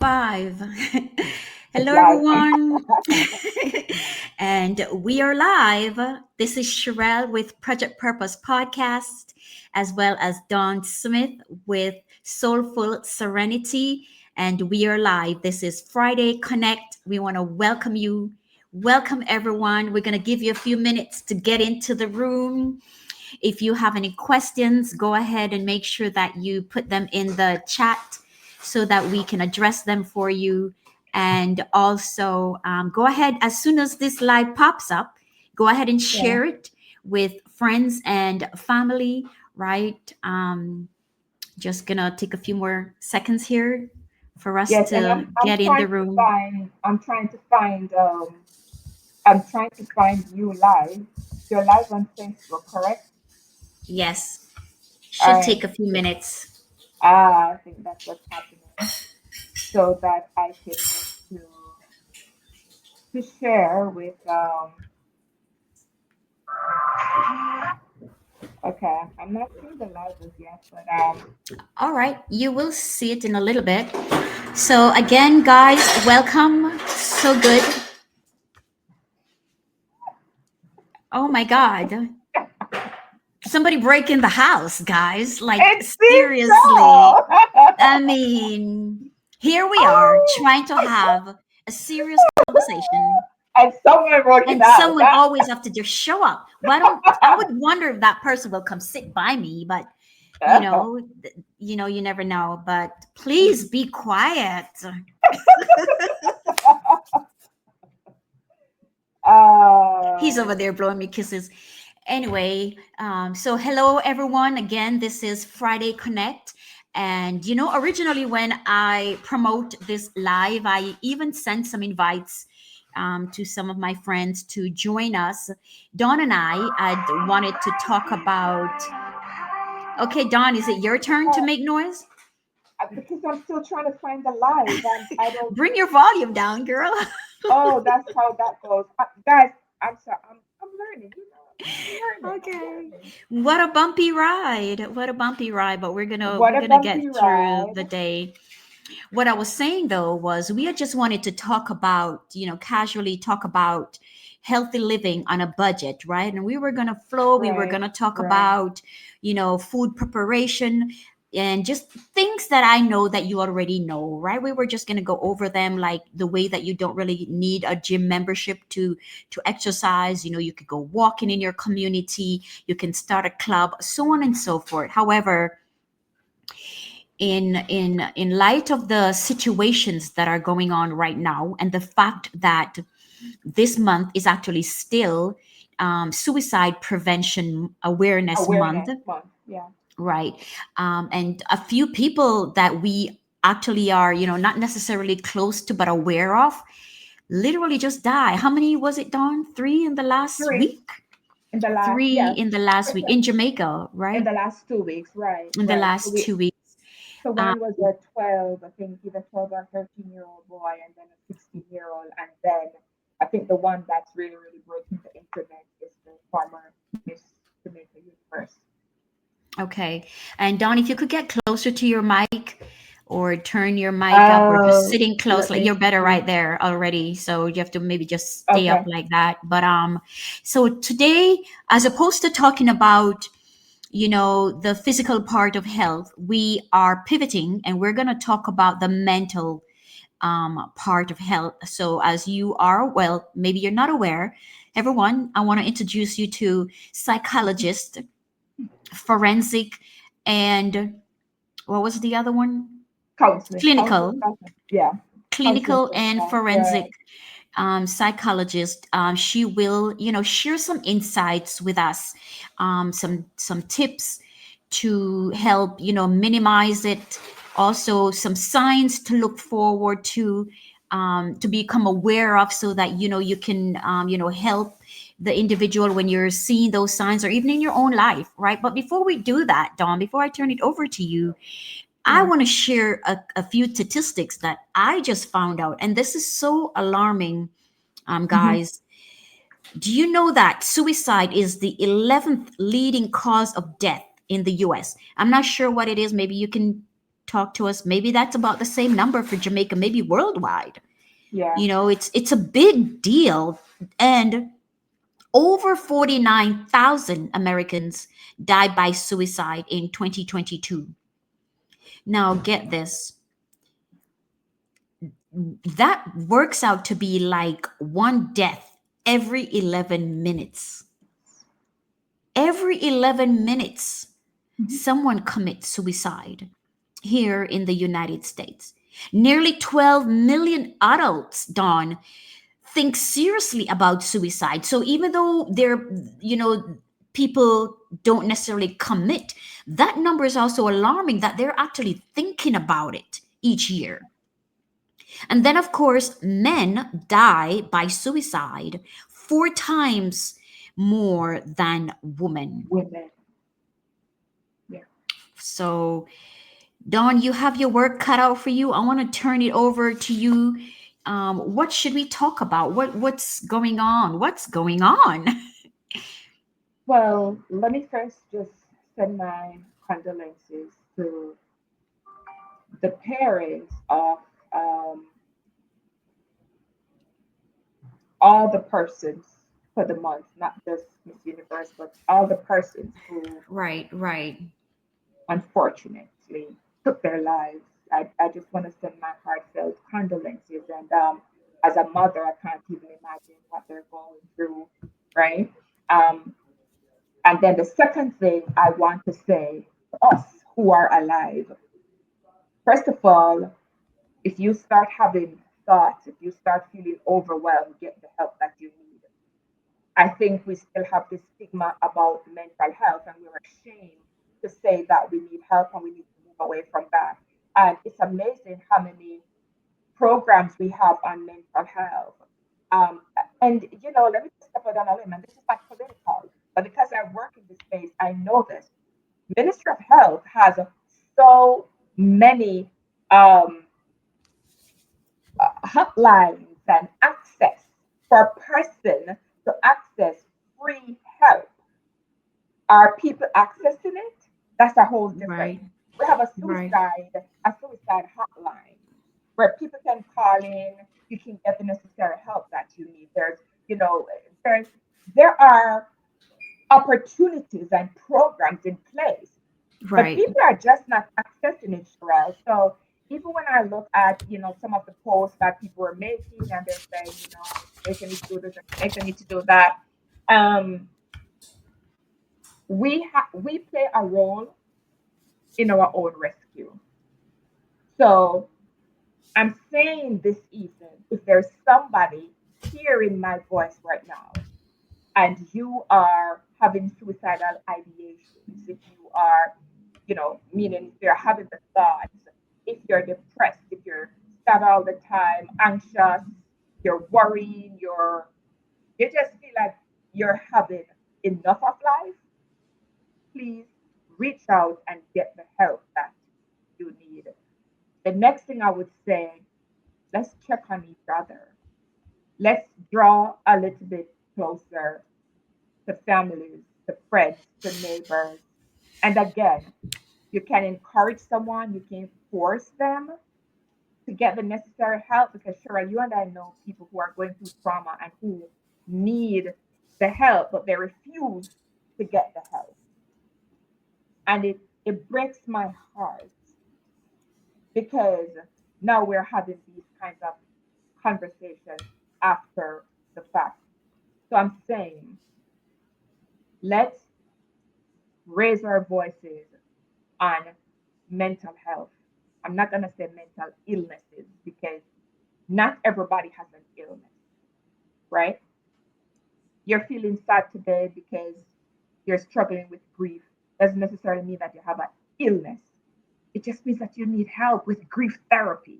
Five. It's Hello, live. everyone. And we are live. This is Sherelle with Project Purpose Podcast, as well as Dawn Smith with Soulful Serenity. And we are live. This is Friday Connect. We want to welcome you. Welcome, everyone. We're going to give you a few minutes to get into the room. If you have any questions, go ahead and make sure that you put them in the chat so that we can address them for you. And also, go ahead as soon as this live pops up, go ahead and Yeah. share it with friends and family, right? Just gonna take a few more seconds here for us Yes, and to I'm get in the trying to room. find I'm trying to find you live. You're live on Facebook, correct? Yes, All should right. take a few minutes. I think that's what's happening. So that I can get to share with okay, I'm not seeing the live as yet, but All right, you will see it in a little bit. So, again, guys, welcome. So good. Oh my God. Somebody break in the house, guys. Like, it seems seriously. so. I mean, here we are Oh, trying to have a serious conversation, and someone broke it and out. someone always have to just show up. Why don't I would wonder if that person will come sit by me, but you know, you never know. But please be quiet. He's over uh, there blowing me kisses. Anyway, so hello everyone. Again, this is Friday Connect. And originally when I promote this live, I even sent some invites to some of my friends to join us. Dawn and I had wanted to talk about. Okay, Dawn, is it your turn to make noise? because I'm still trying to find the live, and I don't. Bring your volume down, girl. Oh, that's how that goes, guys. I'm sorry. I'm learning. I'm learning. I'm Okay. learning. What a bumpy ride. What a bumpy ride, but we're going to What we're a going to bumpy get through ride. the day. What I was saying though was we had just wanted to talk about, casually talk about healthy living on a budget, right? And we were going to flow, we were going Right, to talk right. about, food preparation and just things that I know that you already know, right? We were just going to go over them like the way that you don't really need a gym membership to exercise, you could go walking in your community, you can start a club, so on and so forth. However, in light of the situations that are going on right now and the fact that this month is actually still suicide prevention awareness month, Awareness month. Yeah. right? And a few people that we actually are not necessarily close to but aware of literally just die. How many was it, Dawn? Three in the last Three week? in the last. Three Yes. in the last week in Jamaica, In right? the last 2 weeks. Right, In the right. last 2 weeks. So um, one was a 12, I think, either 12 or 13-year-old boy, and then a 16-year-old, and then I think the one that's really, really breaking the internet is the former Miss Jamaica Universe. Okay. And Don, if you could get closer to your mic or turn your mic up or just Uh, sitting close, Let like me you're better see. right there already. So you have to maybe just stay up Okay. like that. But so today, as opposed to talking about, the physical part of health, we are pivoting and we're gonna talk about the mental part of health. So as you are, well, maybe you're not aware, everyone, I want to introduce you to psychologist, forensic, and what was the other one? Counseling, Clinical, yeah, counseling clinical and professional, forensic right? psychologist. She will, share some insights with us, some tips to help, minimize it. Also, some signs to look forward to become aware of, so that you can, help the individual when you're seeing those signs, or even in your own life, right? But before we do that, Dawn, before I turn it over to you, I Yeah. want to share a few statistics that I just found out, and this is so alarming, Hmm. guys. Do you know that suicide is the 11th leading cause of death in the US? I'm not sure what it is. Maybe you can. talk to us. Maybe that's about the same number for Jamaica, maybe worldwide. Yeah. You know, it's a big deal. And over 49,000 Americans died by suicide in 2022. Now, get this, that works out to be like one death every 11 minutes. Every 11 minutes, Mhm. someone commits suicide here in the United States. Nearly 12 million adults, Dawn, think seriously about suicide. So even though people don't necessarily commit, that number is also alarming that they're actually thinking about it each year. And then, of course, men die by suicide 4 times more than women. Women. Yeah. So, Dawn, you have your work cut out for you. I want to turn it over to you. What should we talk about? What's going on? What's going on? Well, let me first just send my condolences to the parents of um, all the persons for the month, not just Miss Universe, but all the persons who Right, right, unfortunately took their lives. I just want to send my heartfelt condolences. And as a mother, I can't even imagine what they're going through, right? Um, and then the second thing I want to say to us who are alive, first of all, if you start having thoughts, if you start feeling overwhelmed, get the help that you need. I think we still have this stigma about mental health, and we're ashamed to say that we need help and we need to move away from that. And it's amazing how many programs we have on mental health. Um, and let me just step out on a limb, and this is not political, but because I work in this space, I know this. Ministry of Health has so many um, hotlines and access for a person to access free help. Are people accessing it? That's a whole different. right, We have right, a suicide hotline where people can call in. You can get the necessary help that you need. There's there are opportunities and programs in place, but right, people are just not accessing it, Sherelle. So even when I look at some of the posts that people are making, and they're saying, Jamaica need to do this and Jamaica need to do that, um, we play a role in our own rescue. So I'm saying this evening, if there's somebody hearing my voice right now, and you are having suicidal ideations, if you are, meaning if you're having the thoughts, if you're depressed, if you're sad all the time, anxious, you're worrying, you just feel like you're having enough of life, please reach out and get the help that you need. The next thing I would say, let's check on each other. Let's draw a little bit closer to families, to friends, to neighbors. And again, you can encourage someone, you can force them to get the necessary help because, sure, you and I know people who are going through trauma and who need the help, but they refuse to get the help. And it breaks my heart because now we're having these kinds of conversations after the fact. So I'm saying, let's raise our voices on mental health. I'm not going to say mental illnesses because not everybody has an illness, right? You're feeling sad today because you're struggling with grief doesn't necessarily mean that you have an illness. It just means that you need help with grief therapy.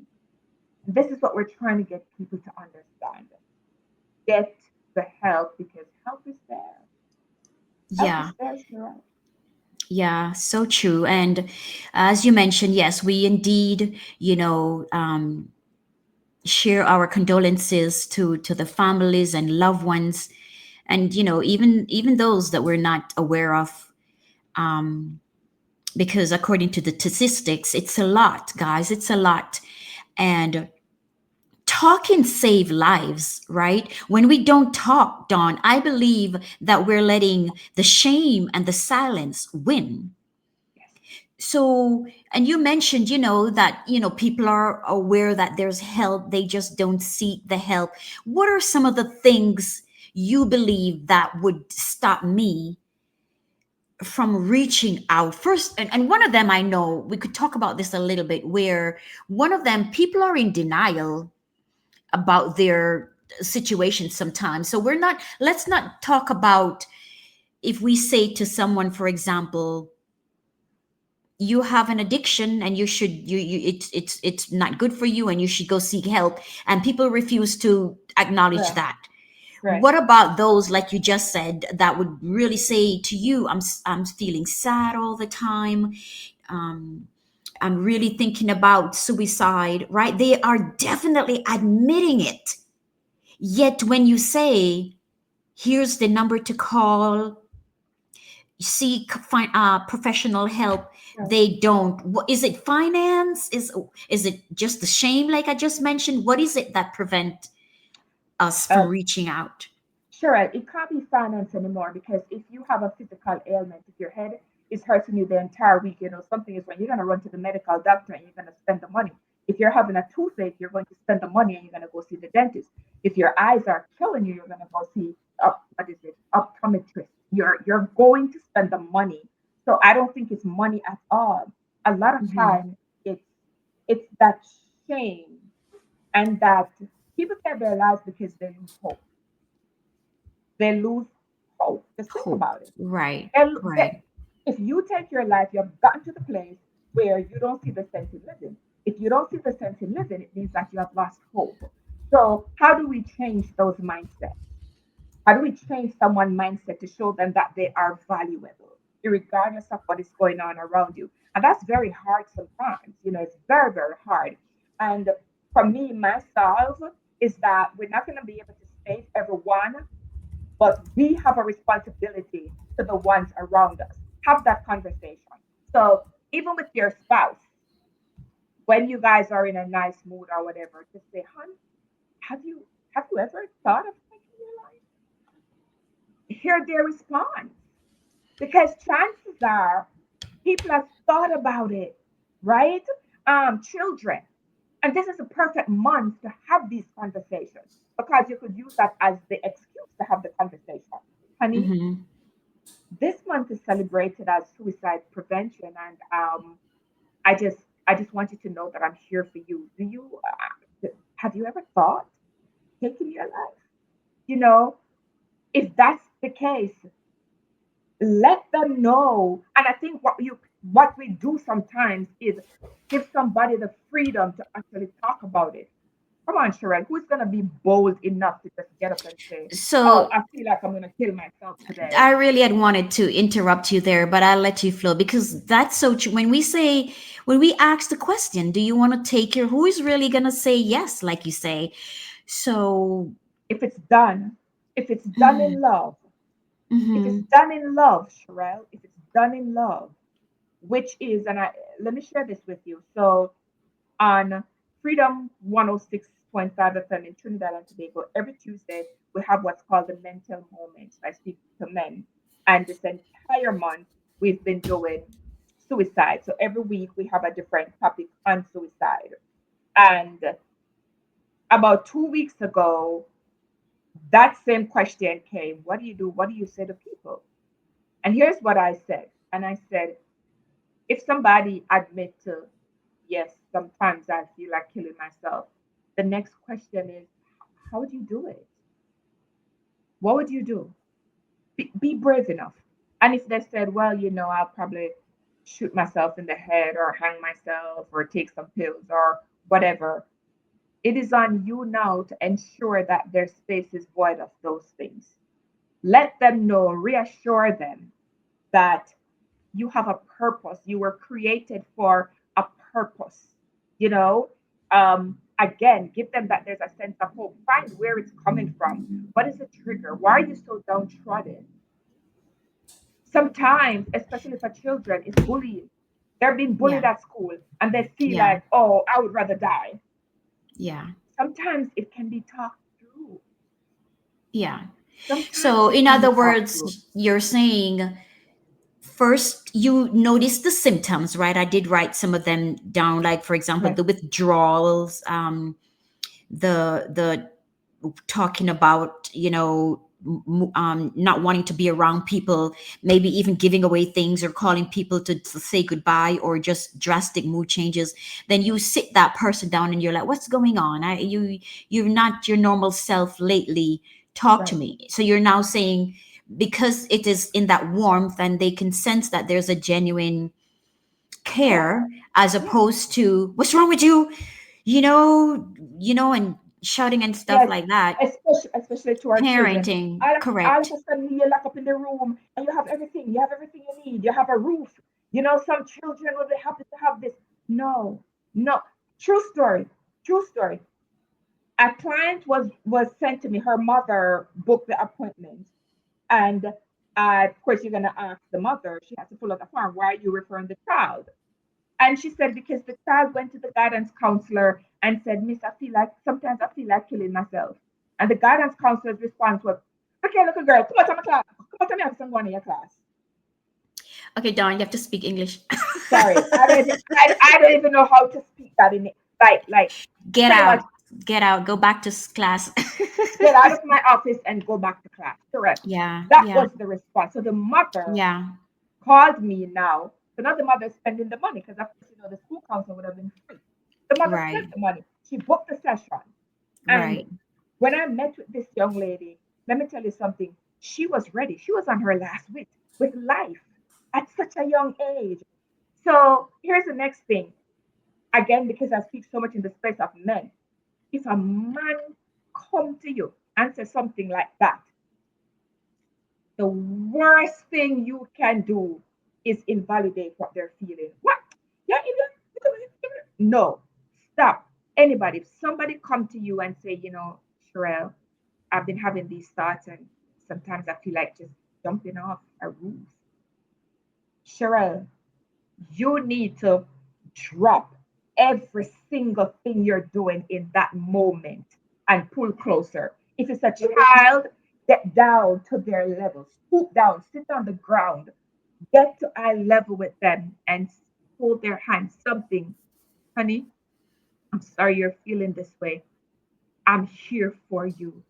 This is what we're trying to get people to understand. Get the help because help is there. Help yeah, is there, Shira. yeah, so true. And as you mentioned, yes, we indeed, share our condolences to the families and loved ones, and even those that we're not aware of. because according to the statistics, it's a lot, guys. It's a lot. And talk can save lives, right? When we don't talk, Dawn, I believe that we're letting the shame and the silence win. Yes. So, and you mentioned, that, people are aware that there's help, they just don't seek the help. What are some of the things you believe that would stop me from reaching out first? And one of them, I know we could talk about this a little bit, where one of them, people are in denial about their situation sometimes. So let's not talk about, if we say to someone, for example, you have an addiction and you should it's not good for you and you should go seek help, and people refuse to acknowledge Right. that. Right. What about those, like you just said, that would really say to you, I'm feeling sad all the time, um I'm really thinking about suicide, right? They are definitely admitting it. Yet when you say, here's the number to call, seek professional help, Right. they don't. Is it finance? Is it just the shame, like I just mentioned? What is it that prevent us Uh, from reaching out? Sure, it can't be finance anymore because if you have a physical ailment, if your head is hurting you the entire week, something is wrong, you're going to run to the medical doctor and you're going to spend the money. If you're having a toothache, you're going to spend the money and you're going to go see the dentist. If your eyes are killing you, you're going to go see, what is it, optometrist. You're going to spend the money. So I don't think it's money at all. A lot of Mhm. time, it's it's that shame and that people save their lives because they lose hope. They lose hope. Just think Hope. about it. Right. And Right. if you take your life, you've gotten to the place where you don't see the sense in living. If you don't see the sense in living, it means that you have lost hope. So, how do we change those mindsets? How do we change someone's mindset to show them that they are valuable, regardless of what is going on around you? And that's very hard sometimes. It's very, very hard. And for me, myself, is that we're not going to be able to save everyone, but we have a responsibility to the ones around us. Have that conversation. So even with your spouse, when you guys are in a nice mood or whatever, just say, "Hon, have you ever thought of taking your life?" Hear their response, because chances are people have thought about it, right? Children, and this is a perfect month to have these conversations because you could use that as the excuse to have the conversation. Honey, Hmm. this month is celebrated as suicide prevention, and I just want you to know that I'm here for you. Do you have you ever thought taking your life? You know, if that's the case, let them know. And I think what we do sometimes is give somebody the freedom to actually talk about it. Come on, Sherelle, who's gonna be bold enough to just get up and say, "Oh, So I feel like I'm gonna kill myself today"? I really had wanted to interrupt you there, but I'll let you flow, because that's so true. When we ask the question, do you want to take your, who is really going to say yes, like you say? So, If it's done, if it's done in mhm, love, if it's mhm, done in love, Sherelle, if it's done in love, which is, and let me share this with you. So on Freedom 106.5 FM in Trinidad and Tobago, every Tuesday we have what's called the mental moments. I speak to men, and this entire month we've been doing suicide. So every week we have a different topic on suicide. And about 2 weeks ago, that same question came. What do you do? What do you say to people? And here's what I said. And I said, if somebody admit to, yes, sometimes I feel like killing myself, the next question is, how would you do it? What would you do? Be brave enough. And if they said, well, I'll probably shoot myself in the head or hang myself or take some pills or whatever, it is on you now to ensure that their space is void of those things. Let them know, reassure them that you have a purpose. You were created for a purpose. You know, Again, give them that there's a sense of hope. Find where it's coming from. What is the trigger? Why are you so downtrodden? Sometimes, especially for children, it's bullying. They're being Yeah. bullied at school and they feel Yeah. like, oh, I would rather die. Yeah. Sometimes it can be talked through. Yeah. Sometimes So, it in can be other talked through. words, you're saying first you notice the symptoms, right? I did write some of them down, like, for example, Yes, the withdrawals, the talking about, not wanting to be around people, maybe even giving away things or calling people to say goodbye, or just drastic mood changes. Then you sit that person down and you're like, what's going on? You're not your normal self lately. Talk to right. me. So you're now saying, because it is in that warmth and they can sense that there's a genuine care, Care. as Yes, opposed to what's wrong with you, you know and shouting and stuff yes. like that. Especially to our children. Parenting, All of correct. a sudden, you lock up in the room and you have everything. You have everything you need. You have a roof. You know, some children will be happy to have this. No, no. True story. True story. A client was sent to me. Her mother booked the appointment, and of course, you're gonna ask the mother. She has to fill out a form. Why are you referring the child? And she said because the child went to the guidance counselor and said, Miss, I feel like sometimes I feel like killing myself. And the guidance counselor's response was, okay, little girl, come out of my class. Come out of me, I'm going to your class. Okay, Don, you have to speak English. Sorry, I don't even know how to speak that in it. Like Get pretty much out. Get out. Go back to class. get out of my office and go back to class. Correct. Yeah, That yeah, was the response. So the mother yeah. called me now. So now the mother is spending the money because of course, the school council would have been free. The mother Right, spent the money. She booked the session. And right. when I met with this young lady, let me tell you something. She was ready. She was on her last wit with life at such a young age. So here's the next thing. Again, because I speak so much in the space of men, if a man come to you and say something like that, the worst thing you can do is invalidate what they're feeling. What? Yeah, no, stop. Anybody, if somebody come to you and say, Sherelle, I've been having these thoughts and sometimes I feel like just jumping off a roof. Sherelle, you need to drop every single thing you're doing in that moment and pull closer. If it's a child, get down to their level, stoop down, sit on the ground, get to eye level with them and hold their hand. Something, honey, I'm sorry you're feeling this way. I'm here for you.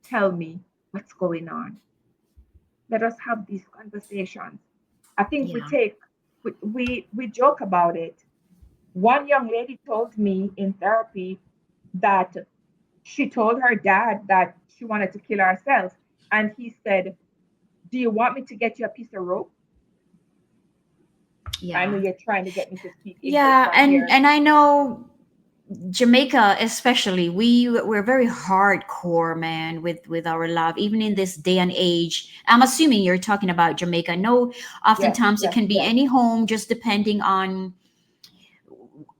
Tell me what's going on. Let us have these conversations. I think we Yeah, take we joke about it. One young lady told me in therapy that she told her dad that she wanted to kill herself, and he said, "Do you want me to get you a piece of rope?" I know yeah, you're trying to get me to speak English yeah. from here. And I know Jamaica, especially, we're very hardcore, man, with our love, even in this day and age. I'm assuming you're talking about Jamaica. No, Yes, oftentimes it yes, can be yes, any home, just depending on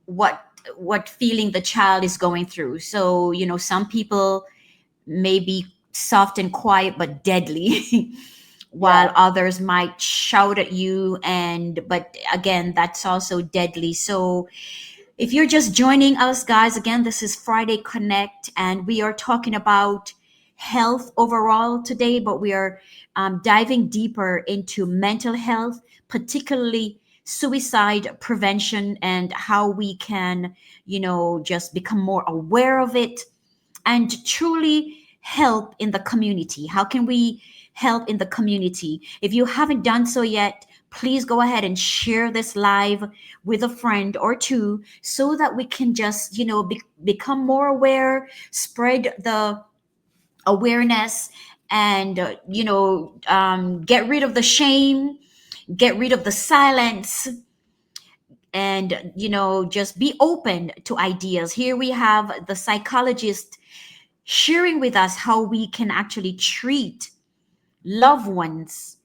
what what feeling the child is going through. So, some people may be soft and quiet but deadly, while yeah. others might shout at you, and but again, that's also deadly. So if you're just joining us, guys, again, this is Friday Connect, and we are talking about health overall today, but we are diving deeper into mental health, particularly suicide prevention, and how we can, just become more aware of it and truly help in the community. How can we help in the community? If you haven't done so yet, please go ahead and share this live with a friend or two, so that we can just, become more aware, spread the awareness, and, get rid of the shame, get rid of the silence, and, just be open to ideas. Here we have the psychologist sharing with us how we can actually treat loved ones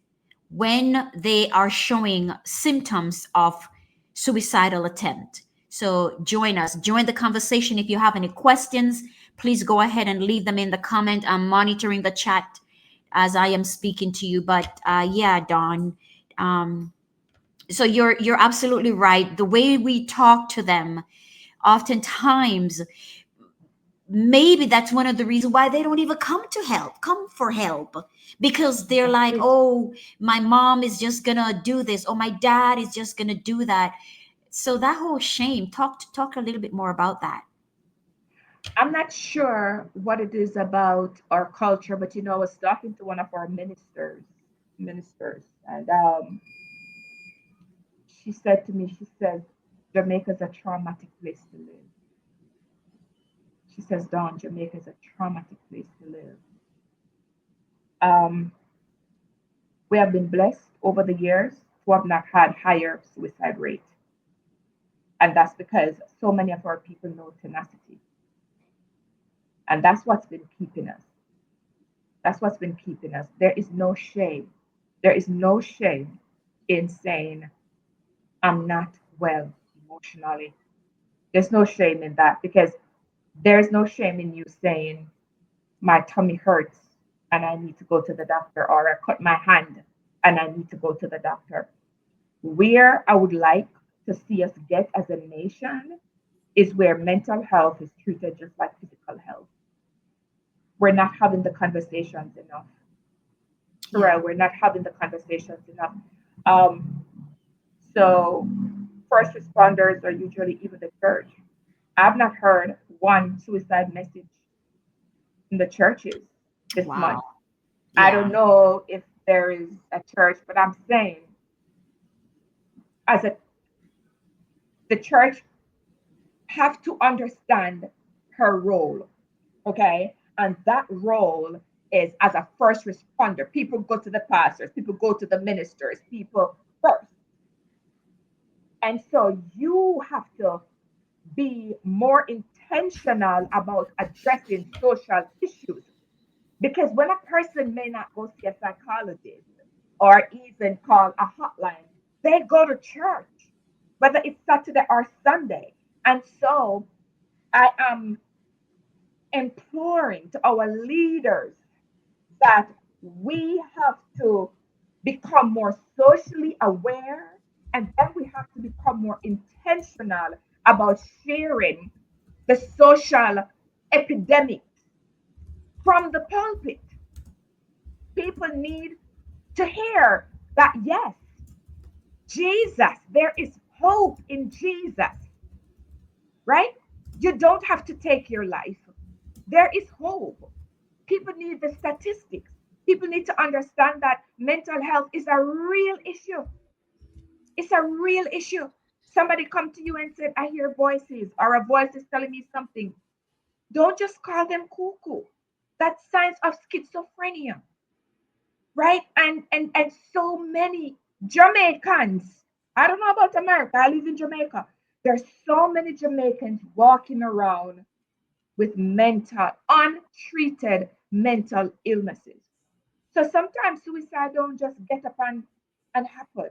when they are showing symptoms of suicidal attempt. So join the conversation. If you have any questions, please go ahead and leave them in the comment. I'm monitoring the chat as I am speaking to you. But yeah, Don, um, So you're absolutely right. The way we talk to them, oftentimes, maybe that's one of the reasons why they don't even come for help, because they're like, Exactly. oh, my mom is just gonna do this, or my dad is just gonna do that. So that whole shame, talk a little bit more about that. I'm not sure what it is about our culture, but I was talking to one of our ministers, and she said to me, she says, Jamaica's a traumatic place to live. She says, Dawn, Jamaica's a traumatic place to live. Um, we have been blessed over the years to have not had higher suicide rate. And that's because so many of our people know tenacity. And that's what's been keeping us. That's what's been keeping us. There is no shame. There is no shame in saying, I'm not well emotionally. There's no shame in that, because there's no shame in you saying, my tummy hurts and I need to go to the doctor, or I cut my hand and I need to go to the doctor. Where I would like to see us get as a nation is where mental health is treated just like physical health. We're not having the conversations enough. Yeah. We're not having the conversations enough. Um, so, first responders are usually even the church. I've not heard one suicide message in the churches this Wow. month. I Yeah. don't know if there is a church, but I'm saying, as a the church have to understand her role, okay? And that role is as a first responder. People go to the pastors, people go to the ministers, people first. And so you have to be more intentional about addressing social issues. Because when a person may not go see a psychologist or even call a hotline, they go to church, whether it's Saturday or Sunday. And so I am imploring to our leaders that we have to become more socially aware, and then we have to become more intentional about sharing the social epidemics from the pulpit. People need to hear that, yes, Jesus, there is hope in Jesus, right? You don't have to take your life. There is hope. People need the statistics. People need to understand that mental health is a real issue. It's a real issue. Somebody come to you and said, I hear voices, or a voice is telling me something. Don't just call them cuckoo. That's signs of schizophrenia, right? And so many Jamaicans. I don't know about America. I live in Jamaica. There's so many Jamaicans walking around with untreated mental illnesses. So sometimes suicide don't just get up and happen.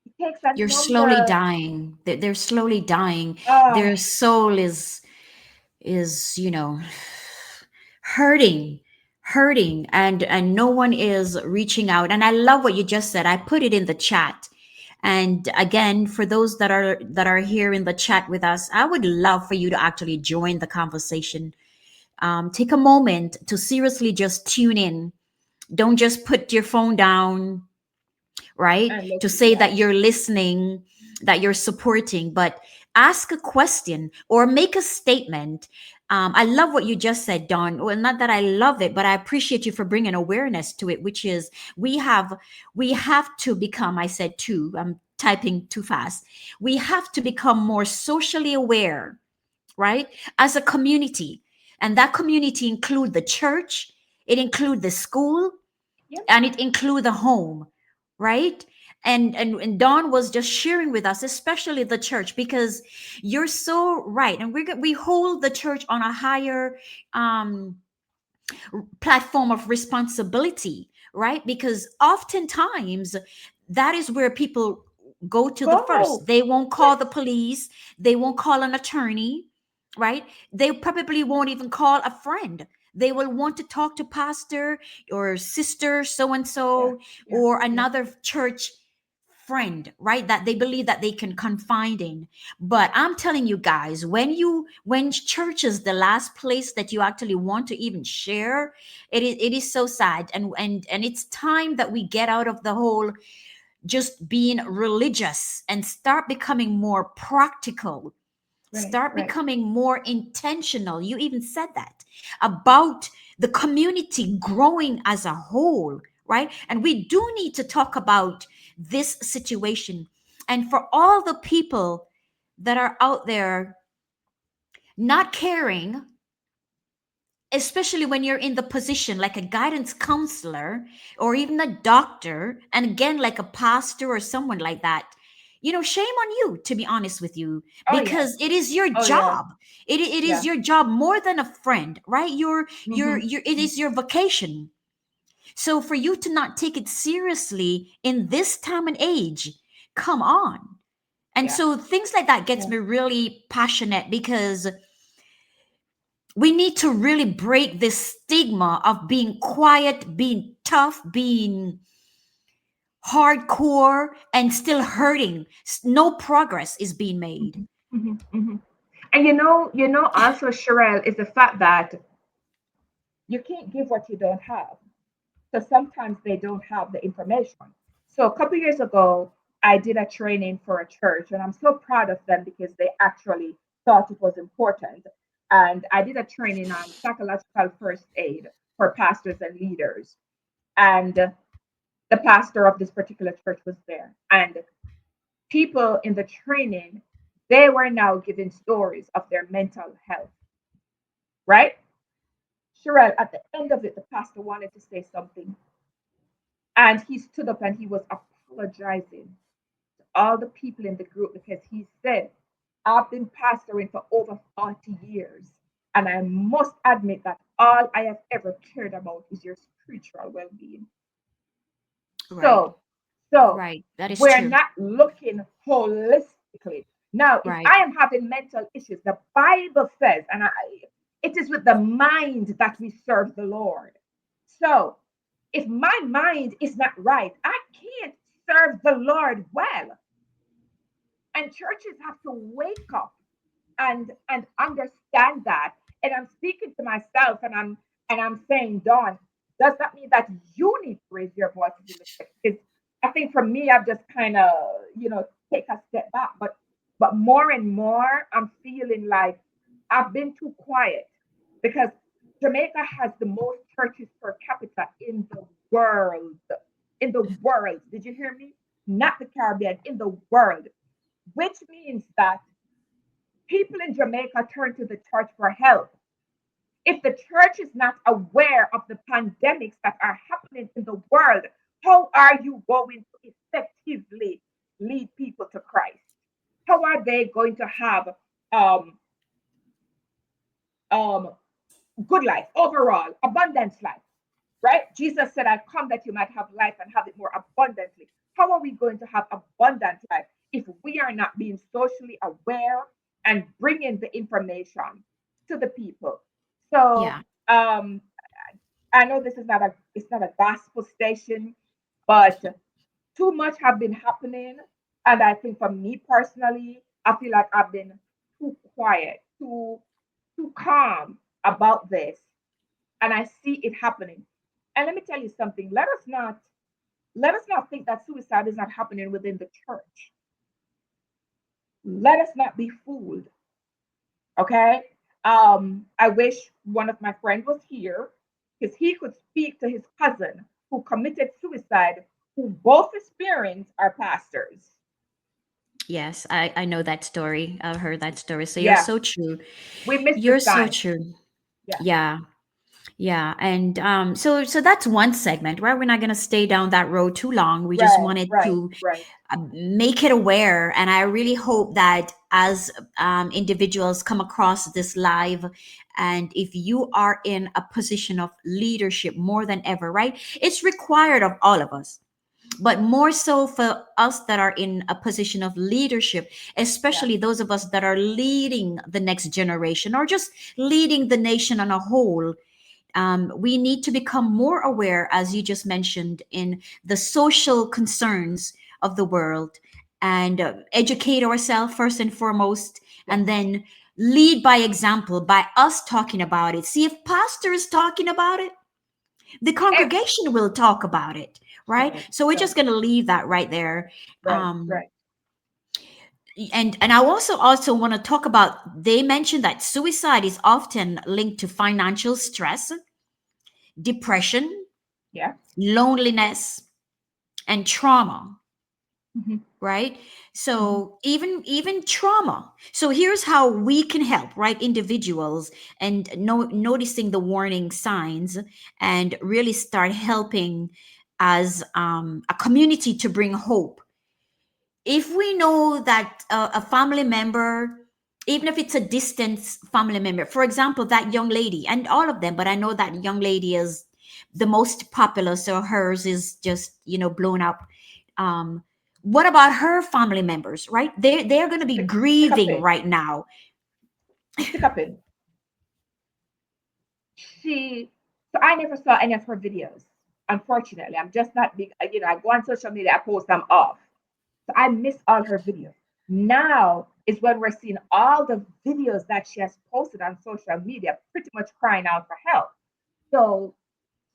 It takes a You're slowly number. dying. They're slowly dying. Their Ah, soul is hurting, hurting, and no one is reaching out. And I love what you just said. I put it in the chat. And again, for those that are here in the chat with us, I would love for you to actually join the conversation. Take a moment to seriously just tune in. Don't just put your phone down, right? and To listen, say yeah. that you're listening, that you're supporting, but ask a question or make a statement. I love what you just said, Don. Well, not that I love it, but I appreciate you for bringing awareness to it, which is we have to become. I said too. I'm typing too fast. We have to become more socially aware, right? As a community, and that community include the church. It include the school, Yep. and it include the home, right? And Dawn was just sharing with us, especially the church, because you're so right, and we hold the church on a higher um platform of responsibility, right? Because oftentimes that is where people go to the first. Go. They won't call the Yes. police, they won't call an attorney, right? They probably won't even call a friend. They will want to talk to pastor or sister so and Yeah. so Yeah. or Yeah. another church friend, right? That they believe that they can confide in. But I'm telling you guys, when church is the last place that you actually want to even share, it is so sad. And it's time that we get out of the whole just being religious and start becoming more practical, Right, start right, becoming more intentional. You even said that about the community growing as a whole, right? And we do need to talk about this situation. And for all the people that are out there not caring, especially when you're in the position like a guidance counselor or even a doctor, and again like a pastor or someone like that, shame on you, to be honest with you, oh yeah, because it is your oh yeah, job. It is yeah. your job more than a friend, right? Mm-hmm. It is your vocation. So for you to not take it seriously in this time and age, come on. And Yeah, so things like that gets yeah. me really passionate, because we need to really break this stigma of being quiet, being tough, being hardcore, and still hurting. No progress is being made. Mhm, mhm, mhm. And also, Sherelle, is the fact that you can't give what you don't have. So sometimes they don't have the information. So a couple years ago, I did a training for a church, and I'm so proud of them because they actually thought it was important. And I did a training on psychological first aid for pastors and leaders. And the pastor of this particular church was there. And people in the training, they were now giving stories of their mental health, right? Sherelle, at the end of it, the pastor wanted to say something. And he stood up and he was apologizing to all the people in the group because he said, I've been pastoring for over 40 years. And I must admit that all I have ever cared about is your spiritual well being. Right, So, so right. That is we're true. not looking holistically. Now, if Right, I am having mental issues, the Bible says, it is with the mind that we serve the Lord. So, if my mind is not right, I can't serve the Lord well. And churches have to wake up and understand that. And I'm speaking to myself, and I'm saying, Dawn, does that mean that you need to raise your voices in the church? Because I think for me, I've just kind of, take a step back. But more and more, I'm feeling like I've been too quiet because Jamaica has the most churches per capita in the world. In the world. Did you hear me? Not the Caribbean, in the world. Which means that people in Jamaica turn to the church for help. If the church is not aware of the pandemics that are happening in the world, how are you going to effectively lead people to Christ? How are they going to have um, um, good life overall, abundance life? Right? Jesus said, I come that you might have life and have it more abundantly. How are we going to have abundant life if we are not being socially aware and bringing the information to the people? So yeah. um, I know this is not a it's not a gospel station, but too much have been happening, and I think for me personally, I feel like I've been too quiet, too calm about this, and I see it happening. And let me tell you something. Let us not think that suicide is not happening within the church. Let us not be fooled. Okay. I wish one of my friends was here because he could speak to his cousin who committed suicide, who both experienced are pastors. Yes, I know that story. I've heard that story. So you're Yeah, so true. we missed the You're so sign. true. Yeah, Yeah. Yeah, and so that's one segment, right? We're not going to stay down that road too long. We just right, wanted right, to right. make it aware, and I really hope that as individuals come across this live, and if you are in a position of leadership more than ever, right? It's required of all of us, but more so for us that are in a position of leadership, Yeah, especially those of us that are leading the next generation or just leading the nation on a whole. We need to become more aware, as you just mentioned, in the social concerns of the world and educate ourselves first and foremost, and Yes. then lead by example by us talking about it. See, if pastor is talking about it, the Ev- congregation will talk about it, right? right. So we're just Right. going to leave that right there. Right. um Right. and I also want to talk about, they mentioned that suicide is often linked to financial stress, depression, Yeah. loneliness, and trauma, Hmm. right? Hmm. So even trauma. So here's how we can help, right? Individuals, and noticing the warning signs, and really start helping as a community to bring hope. If we know that a family member, even if it's a distant family member, for example, that young lady, and all of them, but I know that young lady is the most popular, so hers is just, blown up. um what about her family members, right? They're going to be Stick up grieving in. right now. Stick up in. She. So I never saw any of her videos. Unfortunately, I'm just not big. I go on social media, I post them off. So I miss all her videos. Now is when we're seeing all the videos that she has posted on social media, pretty much crying out for help. So,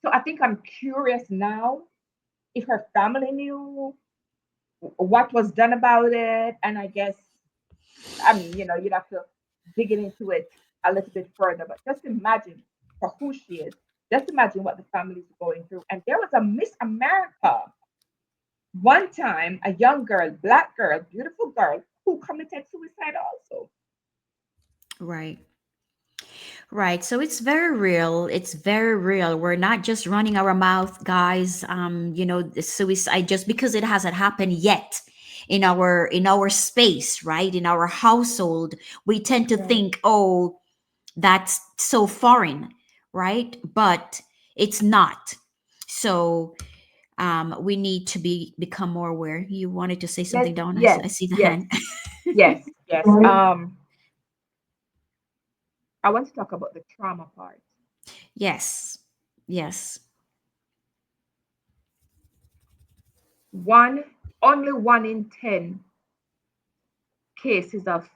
so I think I'm curious now if her family knew what was done about it, and I guess, I mean, you'd have to dig into it a little bit further. But just imagine for who she is. Just imagine what the family is going through. And there was a Miss America one time, a young girl, black girl, beautiful girl, who committed suicide also. Right. Right. So it's very real. It's very real. We're not just running our mouth, guys. The suicide, just because it hasn't happened yet in our space, right? In our household, we tend to Right. think, oh, that's so foreign, right? But it's not. So we need to become more aware. You wanted to say something, Dawn? I Yes, see the yes, hand. yes, yes. I want to talk about the trauma part. Yes. Yes. One, only 1 in 10 cases of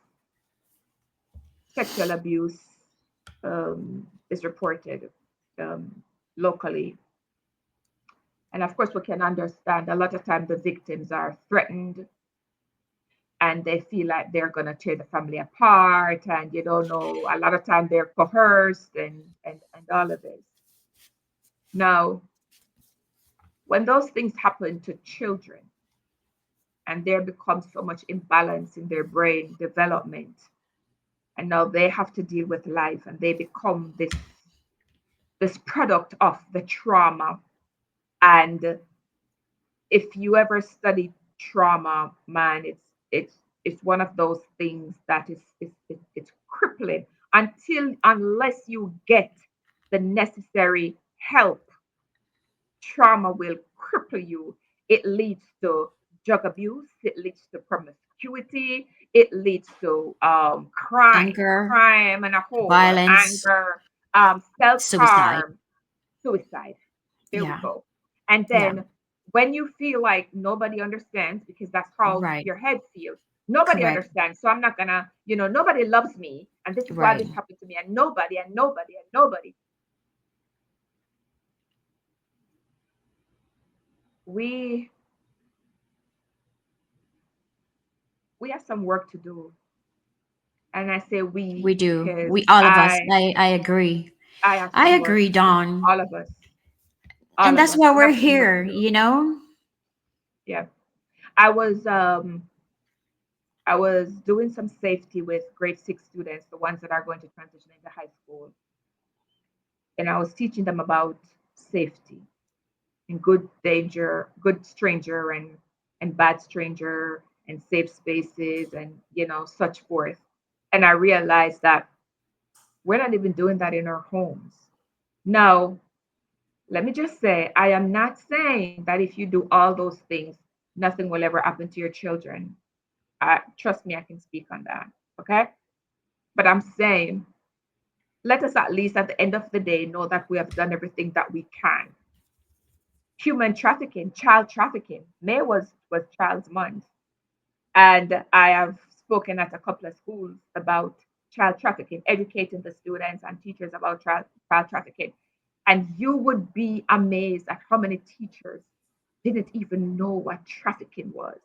sexual abuse is reported um, locally. And of course, we can understand a lot of times the victims are threatened and they feel like they're going to tear the family apart. And you don't know, a lot of time they're coerced and all of this. Now, when those things happen to children and there becomes so much imbalance in their brain development, and now they have to deal with life and they become this product of the trauma. And if you ever study trauma, man, it's one of those things that it's crippling unless you get the necessary help. Trauma will cripple you. It leads to drug abuse, it leads to promiscuity, it leads to Anger, crime and a whole violence, anger, self suicide. harm, suicide. There we Yeah. go. And Yeah. then when you feel like nobody understands, because that's how Right. your head feels, nobody Correct. understands. So I'm not gonna, nobody loves me. And this is why Right. this happened to me. And nobody, and nobody, and nobody. We we have some work to do. And I say we We do. because We, all of us. I agree. I have I some work agree, to do. Dawn. All of us. All And of that's us. why We we're have some work to here, do. you know? Yeah. I was um I was doing some safety with grade 6 students, the ones that are going to transition into high school. And I was teaching them about safety and good danger, good stranger and bad stranger and safe spaces and such forth. And I realized that we're not even doing that in our homes. Now, let me just say, I am not saying that if you do all those things, nothing will ever happen to your children. Trust me, I can speak on that. Okay. But I'm saying, let us at least at the end of the day know that we have done everything that we can. human trafficking, child trafficking. May was Child's Month, and I have spoken at a couple of schools about child trafficking, educating the students and teachers about child trafficking. And you would be amazed at how many teachers didn't even know what trafficking was.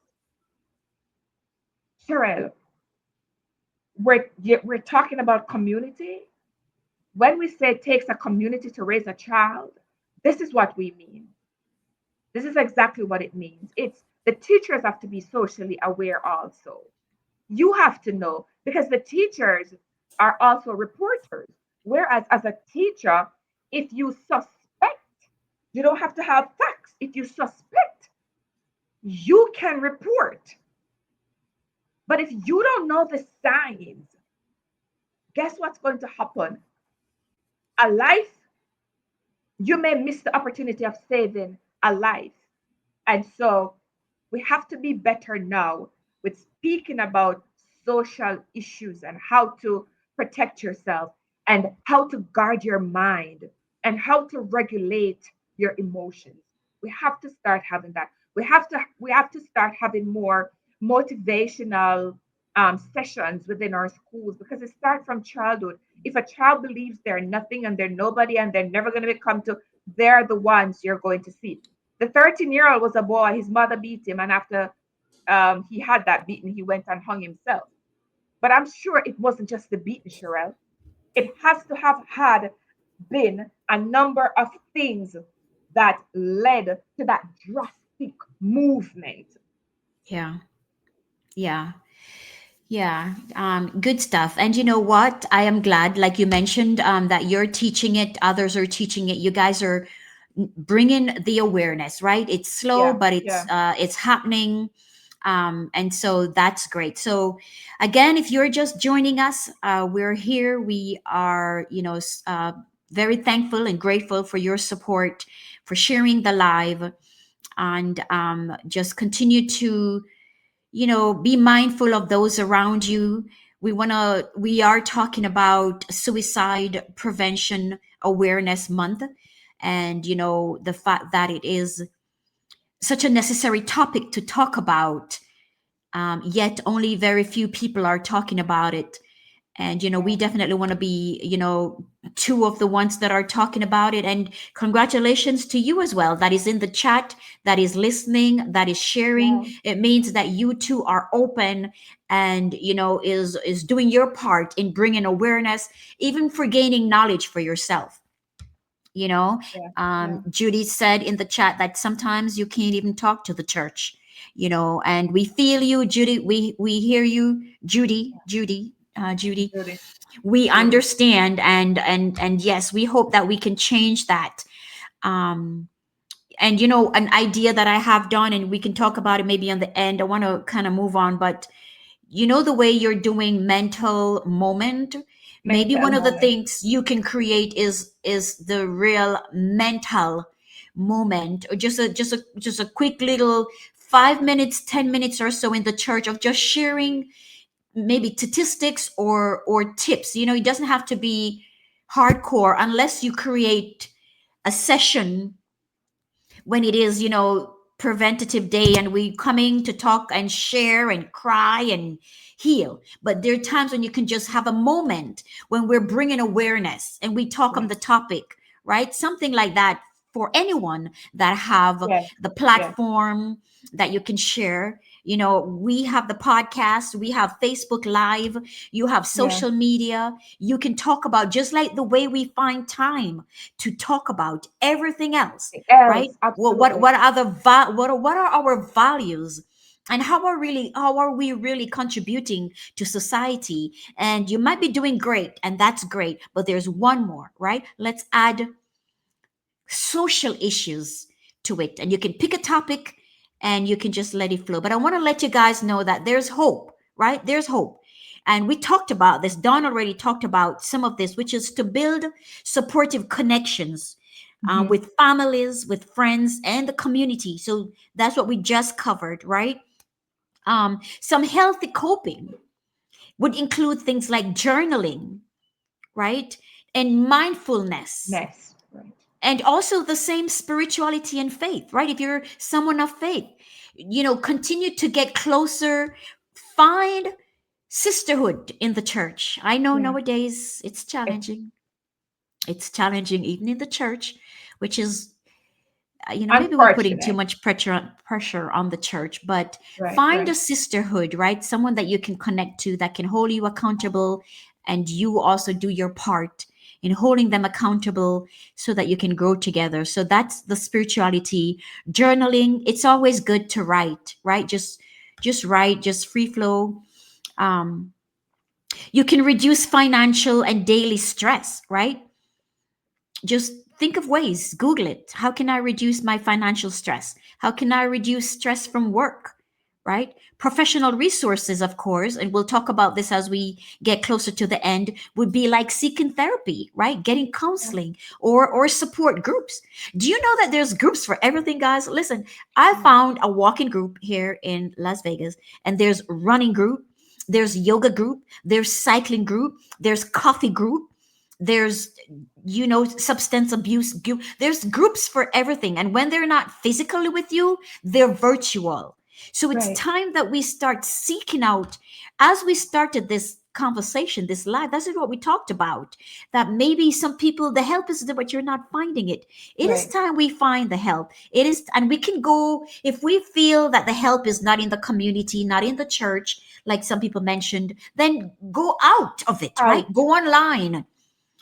Cheryl, we're talking about community. When we say it takes a community to raise a child, this is what we mean. This is exactly what it means. It's the teachers have to be socially aware also. You have to know because the teachers are also reporters. Whereas as a teacher, if you suspect, you don't have to have facts. If you suspect, you can report. But if you don't know the signs, guess what's going to happen? A life, you may miss the opportunity of saving a life. And so we have to be better now with speaking about social issues and how to protect yourself and how to guard your mind and how to regulate your emotions. We have to start having that. We have to start having more motivational sessions within our schools because it starts from childhood. If a child believes they're nothing and they're nobody and they're never going to become to, they're the ones you're going to see. The 13-year-old was a boy. His mother beat him, and after he had that beating, he went and hung himself. But I'm sure it wasn't just the beating, Sherelle. It has to have had been a number of things that led to that drastic movement. Yeah. Yeah. Yeah, good stuff. And you know what? I am glad, like you mentioned, that you're teaching it, others are teaching it. You guys are bringing the awareness, right? It's slow, Yeah, but yeah, it's happening, and so that's great. So, again, if you're just joining us, we're here. We are, very thankful and grateful for your support, for sharing the live, and just continue to be mindful of those around you. We are talking about suicide prevention awareness month, and the fact that it is such a necessary topic to talk about, yet only very few people are talking about it. And we yeah, definitely want to be two of the ones that are talking about it. And congratulations to you as well, that is in the chat, that is listening, that is yeah, sharing. It means that you two are open, and is doing your part in bringing awareness, even for gaining knowledge for yourself. you know yeah, yeah, Judy said in the chat that sometimes you can't even talk to the church. And we feel you, Judy. We hear you, Judy. Judy, We Judy. understand, and yes, we hope that we can change that. um and an idea that I have done, and we can talk about it maybe on the end. I want to kind of move on, but the way you're doing mental moment, maybe Mental one of the moment. things you can create is the real mental moment, or just a quick little 5 minutes, 10 minutes or so in the church of just sharing maybe statistics or tips. It doesn't have to be hardcore unless you create a session when it is preventative day, and we coming to talk and share and cry and heal. But there are times when you can just have a moment when we're bringing awareness and we talk on Yes, the topic, right? Something like that, for anyone that have yes, the yes, platform that you can share. We have the podcast, we have Facebook Live, you have yeah. social media. You can talk about, just like the way we find time to talk about everything else, right? Else, Well, what absolutely. what are the what are our values, and how are we really contributing to society? And you might be doing great, and that's great, but there's one more, right? Let's add social issues to it, and you can pick a topic and you can just let it flow. But I want to let you guys know that there's hope, right? There's hope. And we talked about this. Don already talked about some of this, which is to build supportive connections, Hmm. with families, with friends, and the community. So that's what we just covered, right? Some healthy coping would include things like journaling, right? And mindfulness, Mess, right? And also the same spirituality and faith, right? If you're someone of faith, continue to get closer, find sisterhood in the church. I know Yeah. nowadays It's it's challenging even in the church, which is, maybe we're putting too unfortunate. much pressure on the church. But Right, find a right, sisterhood, right? Someone that you can connect to, that can hold you accountable, and you also do your part in holding them accountable, so that you can grow together. So that's the spirituality. Journaling, it's always good to write, right? Just write, just free flow. um you can reduce financial and daily stress, right? Just think of ways, Google it. How can I reduce my financial stress? How can I reduce stress from work? Right? Professional resources, of course, and we'll talk about this as we get closer to the end, would be like seeking therapy, right? Getting yeah, counseling, or support groups. Do you know that there's groups for everything, guys? Listen, I yeah, found a walking group here in Las Vegas, and there's running group, there's yoga group, there's cycling group, there's coffee group, there's, substance abuse group. There's groups for everything, and when they're not physically with you, they're virtual. So it's right, time that we start seeking out, as we started this conversation, this live, that's what we talked about, that maybe some people, the help is there but you're not finding it. It is right, time we find the help. It is, and we can go, if we feel that the help is not in the community, not in the church, like some people mentioned, then go out of it, right? out. Go online,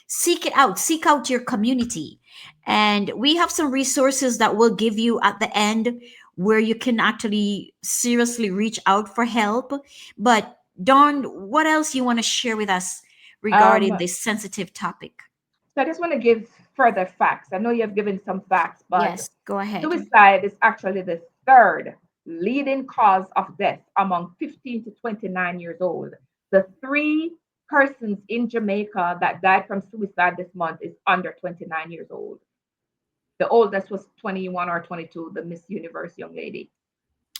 seek it out, seek out your community. And we have some resources that we'll give you at the end, where you can actually seriously reach out for help. But Dawn, what else you want to share with us regarding Um, this sensitive topic? so I just want to give further facts. I know you have given some facts, but Yes, go ahead. suicide is actually the third leading cause of death among 15 to 29 years old. The three persons in Jamaica that died from suicide this month is under 29 years old. The oldest was 21 or 22, the Miss Universe young lady.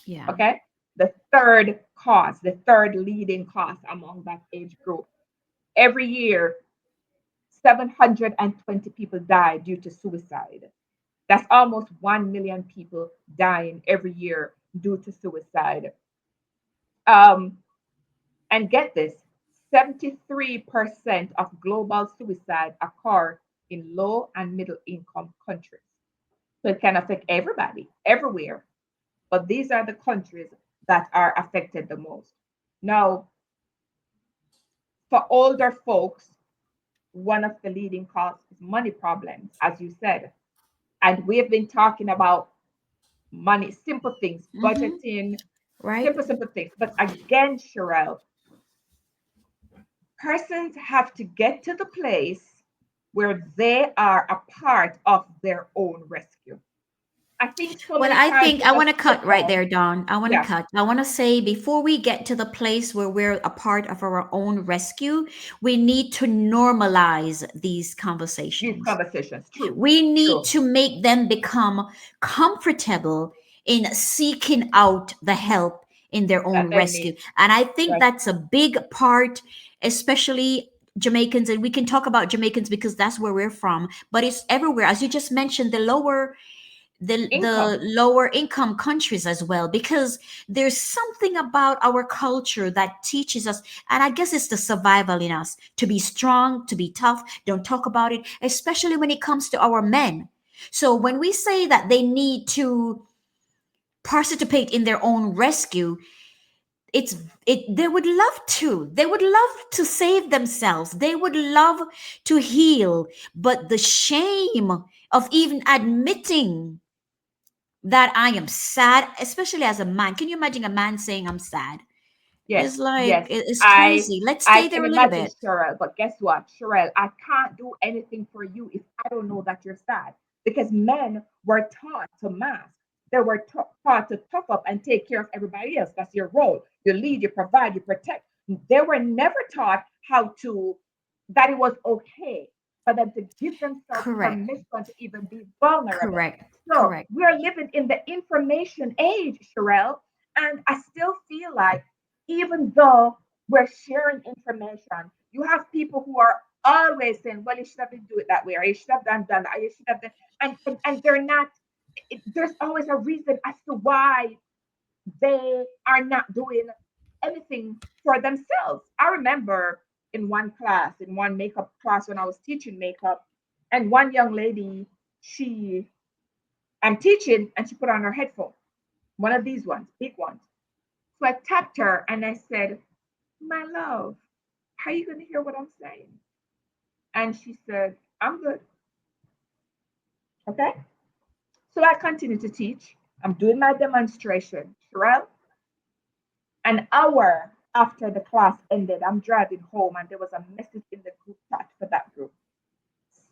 Yeah. Okay. The third cause, the third leading cause among that age group. Every year, 720 people die due to suicide. That's almost 1 million people dying every year due to suicide. Um, and get this, 73% of global suicide occur in low and middle income countries. So it can affect everybody, everywhere. But these are the countries that are affected the most. Now, for older folks, one of the leading causes is money problems, as you said. And we've been talking about money, simple things, Mm-hmm. budgeting, Right. simple things. But again, Sherelle, persons have to get to the place where they are a part of their own rescue. I think so Well, many I times think we I just want to sit cut right down. there, Dawn. I want to Yeah, cut. I want to say, before we get to the place where we're a part of our own rescue, we need to normalize these these conversations. conversations. True, We need true. to make them become comfortable in seeking out the help in their own That they rescue. need. And I think Right. that's a big part, especially Jamaicans. And we can talk about Jamaicans because that's where we're from, but it's everywhere. As you just mentioned, the Income. lower income countries as well, because there's something about our culture that teaches us, and I guess it's the survival in us, to be strong, to be tough, don't talk about it, especially when it comes to our men. So when we say that they need to participate in their own rescue, it's it they would love to save themselves, they would love to heal, but the shame of even admitting that I am sad, especially as a man. Can you imagine a man saying I'm sad? Yes, It's like yes. it's I crazy. Let's I stay can there a little imagine, bit. Sherelle, but guess what, Sherelle? I can't do anything for you if I don't know that you're sad. Because men were taught to mask. They were taught to tough up and take care of everybody else. That's your role. You lead, you provide, you protect. They were never taught how to that it was okay for them to give themselves Correct. permission to even be vulnerable. Correct. So Correct. we're living in the information age, Sherelle, and I still feel like even though we're sharing information, you have people who are always saying, well, you should have been doing it that way, or you should have done that, or you should have done, and they're not. There's always a reason as to why they are not doing anything for themselves. I remember in one makeup class when I was teaching makeup, and one young lady, she, I'm teaching, and she put on her headphone, one of these ones, big ones. So I tapped her and I said, my love, how are you going to hear what I'm saying? And she said, I'm good. Okay. So I continue to teach. I'm doing my demonstration. Sherelle, an hour after the class ended, I'm driving home and there was a message in the group chat for that group.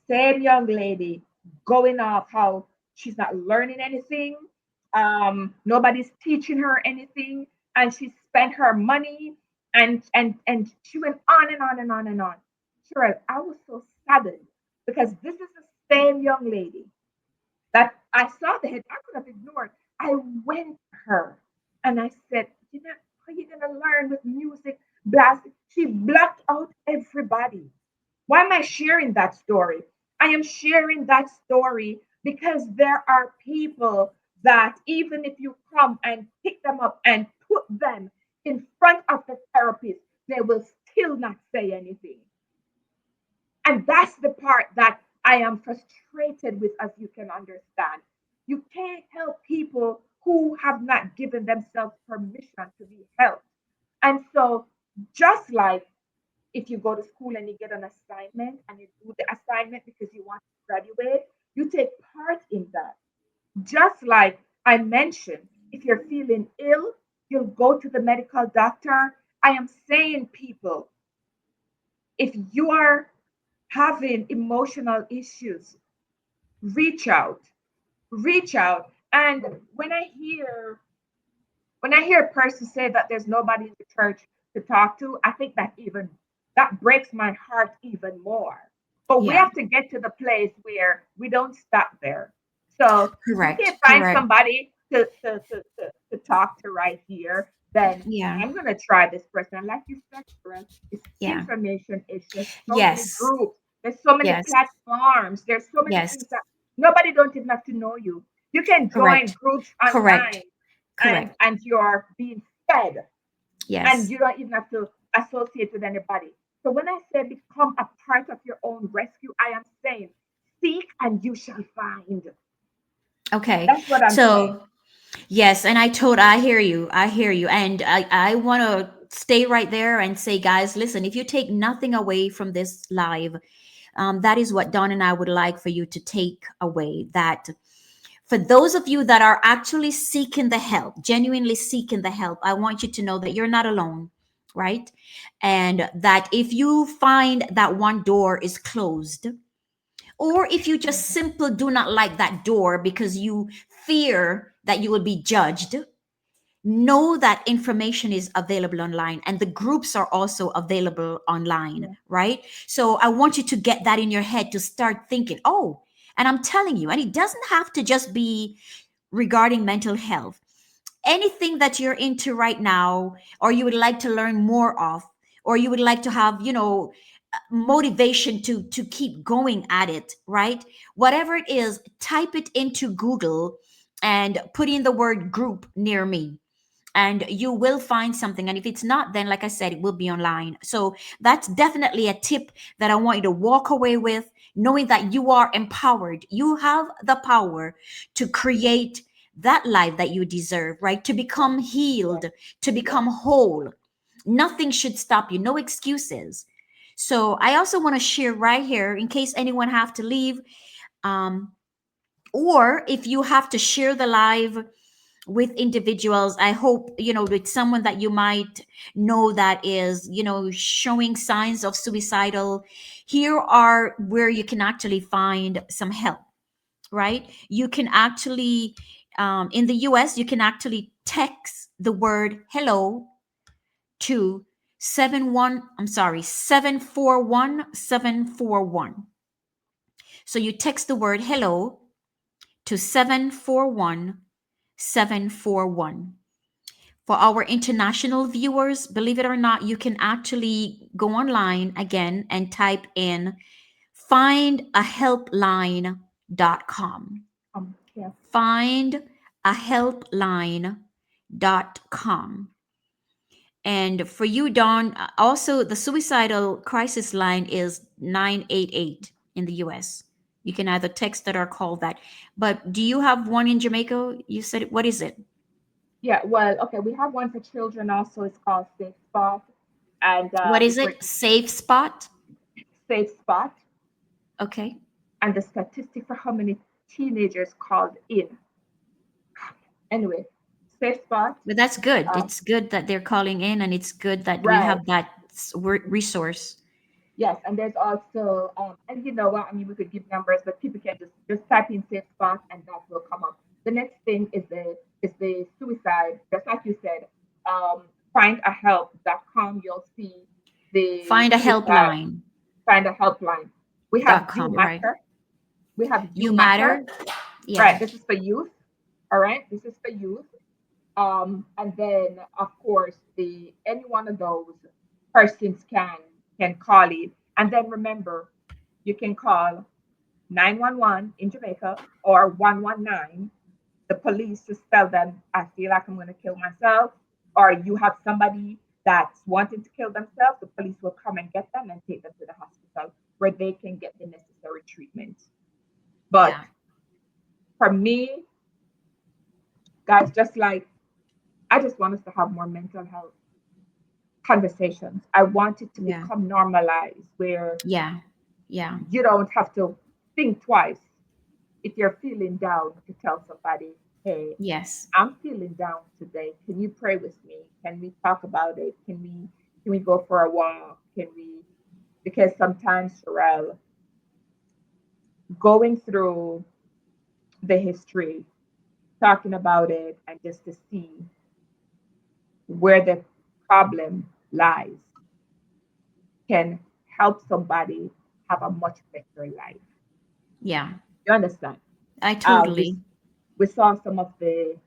Same young lady going off how she's not learning anything. Nobody's teaching her anything, and she spent her money, and she went on and on and on and on. Sure, I was so saddened because this is the same young lady that I saw the head. I could have ignored. I went to her and I said, "You know, how are you gonna learn with music blasting?" She blocked out everybody. Why am I sharing that story? I am sharing that story because there are people that even if you come and pick them up and put them in front of the therapist, they will still not say anything. And that's the part that I am frustrated with, as you can understand. You can't help people who have not given themselves permission to be helped. And so, just like if you go to school and you get an assignment and you do the assignment because you want to graduate, you take part in that. Just like I mentioned, if you're feeling ill, you'll go to the medical doctor. I am saying, people, if you are having emotional issues, reach out, reach out. And when I hear a person say that there's nobody in the church to talk to, I think that breaks my heart even more. But we Yeah. have to get to the place where we don't stop there. So if we can't Correct. find Correct. somebody to talk to right here, then Yeah. I'm gonna try this person. And like you said, Sharon, it's Yeah. information age. There's so many Yes. groups, there's so many Yes. platforms, there's so many Yes. things that nobody don't even have to know you. You can join Correct. groups Correct. online Correct. and you're being fed and Yes. you don't even have to associate with anybody. So when I say become a part of your own rescue, I am saying seek and you shall find. Okay. That's what I'm saying. So yes, and I hear you. I hear you. And I want to stay right there and say, guys, listen, if you take nothing away from this live, that is what Don and I would like for you to take away. That for those of you that are actually seeking the help, genuinely seeking the help, I want you to know that you're not alone, right? And that if you find that one door is closed, or if you just Mhm. simply do not like that door because you fear that you will be judged, know that information is available online and the groups are also available online, Yeah, right? So I want you to get that in your head to start thinking, oh, and I'm telling you, and it doesn't have to just be regarding mental health. Anything that you're into right now, or you would like to learn more of, or you would like to have, motivation to keep going at it, right? Whatever it is, type it into Google and put in the word group near me, and you will find something. And if it's not, then like I said, it will be online. So that's definitely a tip that I want you to walk away with, knowing that you are empowered. You have the power to create that life that you deserve, right? To yeah, become yeah, healed, to yeah. become whole. Nothing should stop you, no excuses. So I also want to share right here, in case anyone have to leave, um, or if you have to share the live with individuals, I hope, with someone that you might know that is, showing signs of suicidal. Here are where you can actually find some help, right? You can actually, in the US, you can actually text the word hello to 741. So you text the word hello to 741. For our international viewers, believe it or not, you can actually go online again and type in findahelpline.com. Yeah. Findahelpline.com. And for you, Dawn, also the suicidal crisis line is 988 in the US. You can either text that or call that. But do you have one in Jamaica? You said, what is it? Yeah. Well, okay. We have one for children also. It's called Safe Spot, and What is it it? breaks Safe spot? Safe Spot, Okay. and the statistic for how many teenagers called in. Anyway, Safe Spot. But that's good. Um, It's good that they're calling in, and it's good that we right. have that resource. Yes, and there's also, and you know what? I mean, we could give numbers, but people can just type in safe spot, and that will come up. The next thing is the suicide. Just like you said, findahelp.com. You'll see the Find a suicide. helpline. Find a helpline. We have Dot You com, right? Matter. We have You You Matter. matter. Yeah. Right. This is for youth. All right. This is for youth. And then of course the any one of those persons can call it. And then remember, you can call 911 in Jamaica or 119, the police, to tell them I feel like I'm going to kill myself, or you have somebody that's wanting to kill themselves. The police will come and get them and take them to the hospital where they can get the necessary treatment. But Yeah. for me, guys, just like, I just want us to have more mental health conversations. I want it to Yeah. become normalized where Yeah. Yeah. you don't have to think twice if you're feeling down to tell somebody, hey, Yes. I'm feeling down today. Can you pray with me? Can we talk about it? Can we go for a walk? Can we, because sometimes, Sherelle, going through the history, talking about it, and just to see where the problem lies can help somebody have a much better life. Yeah. You understand? I Uh, we totally. we saw some of the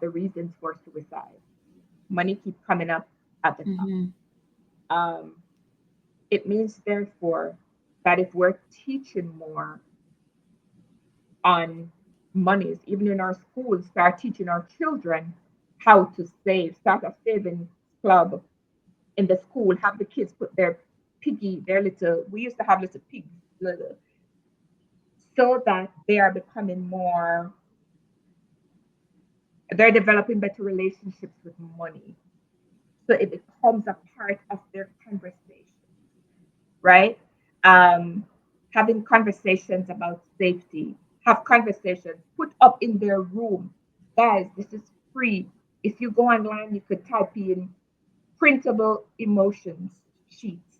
reasons for suicide. Money keep coming up at the top. Hmm. Um, it means therefore that if we're teaching more on monies, even in our schools, start teaching our children how to save, start a savings club in the school, have the kids put their little, we used to have little pigs, little, so that they are becoming more, they're developing better relationships with money. So it becomes a part of their conversation, right? Um, Having conversations about safety, have conversations, put up in their room. Guys, this is free. If you go online, you could type in printable emotions sheets.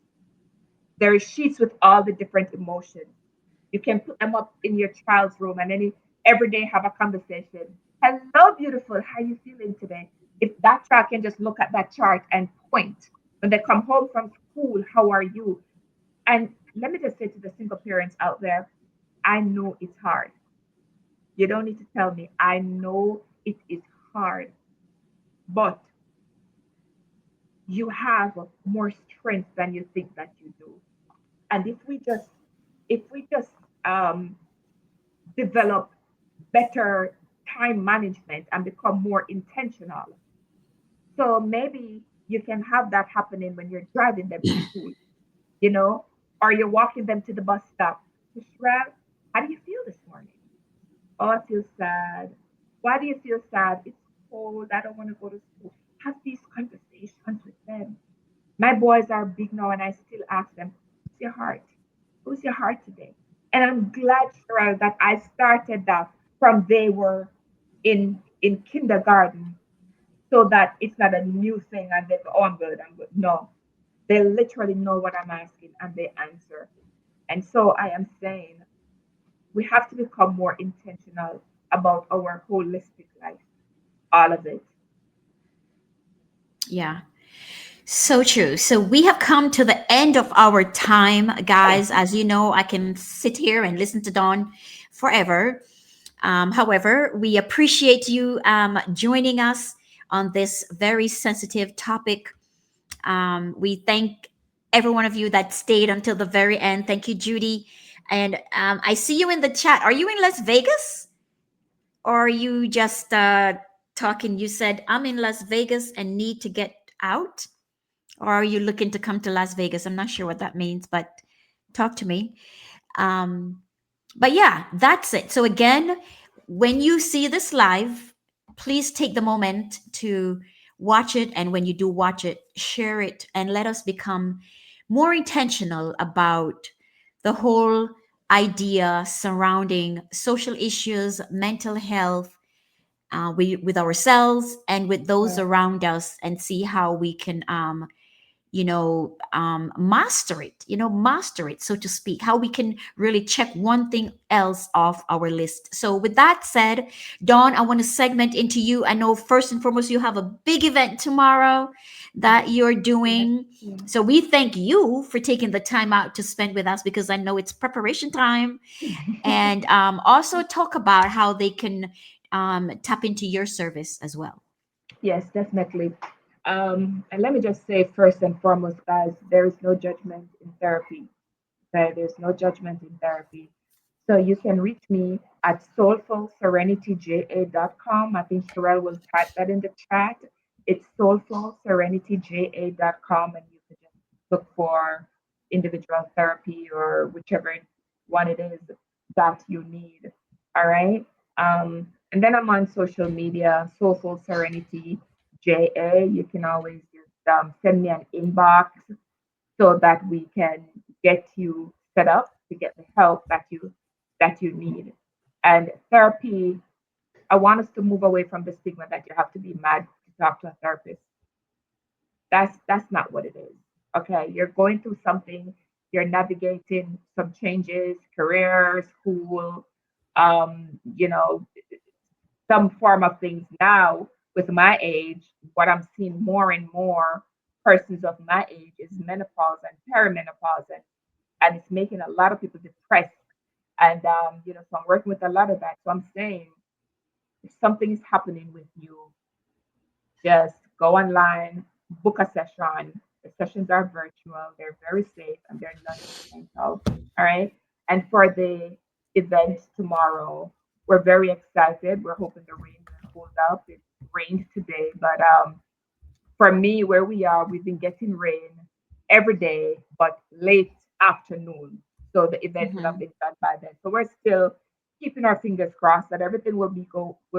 There are sheets with all the different emotions. You can put them up in your child's room and then every day have a conversation. Hello, beautiful. How are you feeling today? If that child can just look at that chart and point when they come home from school, how are you? And let me just say to the single parents out there, I know it's hard. You don't need to tell me. I know it is hard, but you have more strength than you think that you do. And if we just um, develop better time management and become more intentional. So maybe you can have that happening when you're driving them to school, you know, or you're walking them to the bus stop. Shrel, how do you feel this morning? Oh, I feel sad. Why do you feel sad? It's cold. I don't want to go to school. Have these conversations with them. My boys are big now, and I still ask them, "Who's your heart? Who's your heart today?" And I'm glad, Cheryl, that I started that from they were in kindergarten, so that it's not a new thing and they go, "Oh, I'm good, I'm good." No, they literally know what I'm asking and they answer. And so I am saying we have to become more intentional about our holistic life, all of it. Yeah. So true. So we have come to the end of our time, guys. As you know, I can sit here and listen to Dawn forever. However, we appreciate you joining us on this very sensitive topic. We thank every one of you that stayed until the very end. Thank you, Judy. And I see you in the chat. Are you in Las Vegas? Or are you just talking? You said, I'm in Las Vegas and need to get out. Or are you looking to come to Las Vegas? I'm not sure what that means, but talk to me. Um, but yeah, that's it. So again, when you see this live, please take the moment to watch it. And when you do watch it, share it and let us become more intentional about the whole idea surrounding social issues, mental health, with ourselves and with those Yeah. around us, and see how we can master it, master it, so to speak, how we can really check one thing else off our list. So with that said, Dawn, I want to segment into you. I know first and foremost you have a big event tomorrow that you're Yes. doing. Yeah. So we thank you for taking the time out to spend with us, because I know it's preparation time. And also talk about how they can tap into your service as well. Yes, definitely. And let me just say first and foremost, guys, there is no judgment in therapy. Okay? There's no judgment in therapy. So you can reach me at soulfulserenityja.com. I think Sherelle will type that in the chat. It's soulfulserenityja.com, and you can just look for individual therapy or whichever one it is that you need. All right. And then I'm on social media, Soulful Serenity JA. You can always just send me an inbox so that we can get you set up to get the help that you need. And therapy, I want us to move away from the stigma that you have to be mad to talk to a therapist. That's not what it is. Okay, you're going through something, you're navigating some changes, career, school, you know, some form of things now. With my age, what I'm seeing more and more persons of my age is menopause and perimenopause, and it's making a lot of people depressed. And so I'm working with a lot of that. So I'm saying if something is happening with you, just go online, book a session. The sessions are virtual, they're very safe, and they're non-judgmental. All right. And for the event tomorrow, we're very excited. We're hoping the rain will hold up. It rained today, but for me, where we are, we've been getting rain every day, but late afternoon. So the event would have Mhm. been done by then. So we're still keeping our fingers crossed that everything will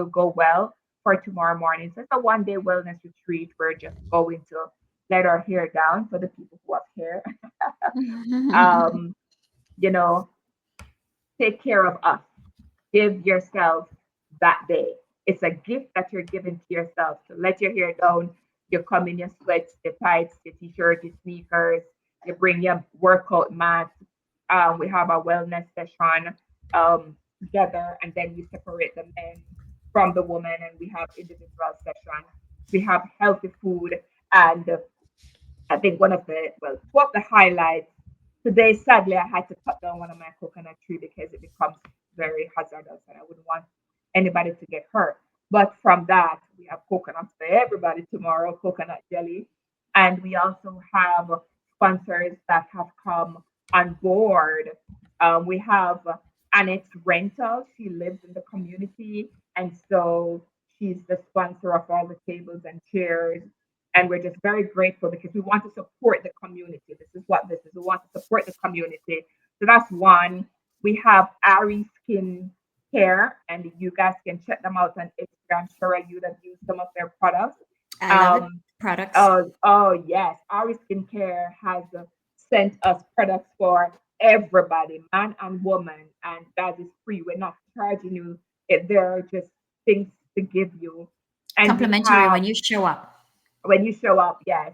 go well for tomorrow morning. So it's a 1 day wellness retreat. We're just going to let our hair down for the people who have hair. Um, you know, take care of us. Give yourself that day. It's a gift that you're giving to yourself. So let your hair down. You come in your sweats, your tights, your t-shirt, your sneakers. You bring your workout mat. We have a wellness session together, and then we separate the men from the women, and we have individual session. We have healthy food, and I think two of the highlights today, sadly, I had to cut down one of my coconut tree because it becomes very hazardous and I wouldn't want anybody to get hurt. But from that, we have coconuts for everybody tomorrow, coconut jelly. And we also have sponsors that have come on board. We have Annette Rental. She lives in the community. And so she's the sponsor of all the tables and chairs, and we're just very grateful because we want to support the community. This is what this is. We want to support the community. So that's one. We have Ari Skin Care, and you guys can check them out on Instagram. Sure, you'd have used some of their products. I love it. Um, Products. oh yes, Ari Skin Care has sent us products for everybody, man and woman, and that is free. We're not charging you. They're just things to give you. And we Complimentary have when you show up. when you show up, yes.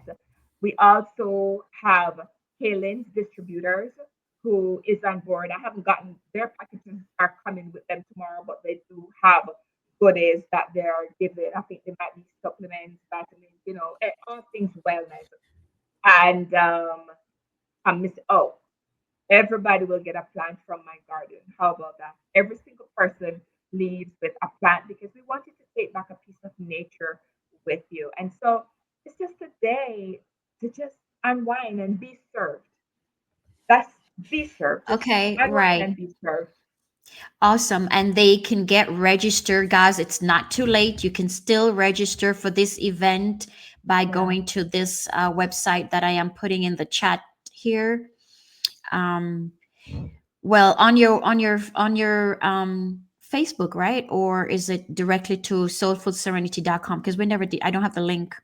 We also have Kalen's distributors who is on board. I haven't gotten their packages are coming with them tomorrow, but they do have goodies that they're giving. I think they might be supplements, vitamins, all things wellness. And I'm miss oh, everybody will get a plant from my garden. How about that? Every single person leaves with a plant because we want you to take back a piece of nature with you. in and be served. That's be served. Just Okay, hang on right. and be served. Awesome. And they can get registered, guys. It's not too late. You can still register for this event by Yeah. going to this website that I am putting in the chat here. Um, well, on your Facebook, right? Or is it directly to soulfulserenity.com? Because we never did. I don't have the link,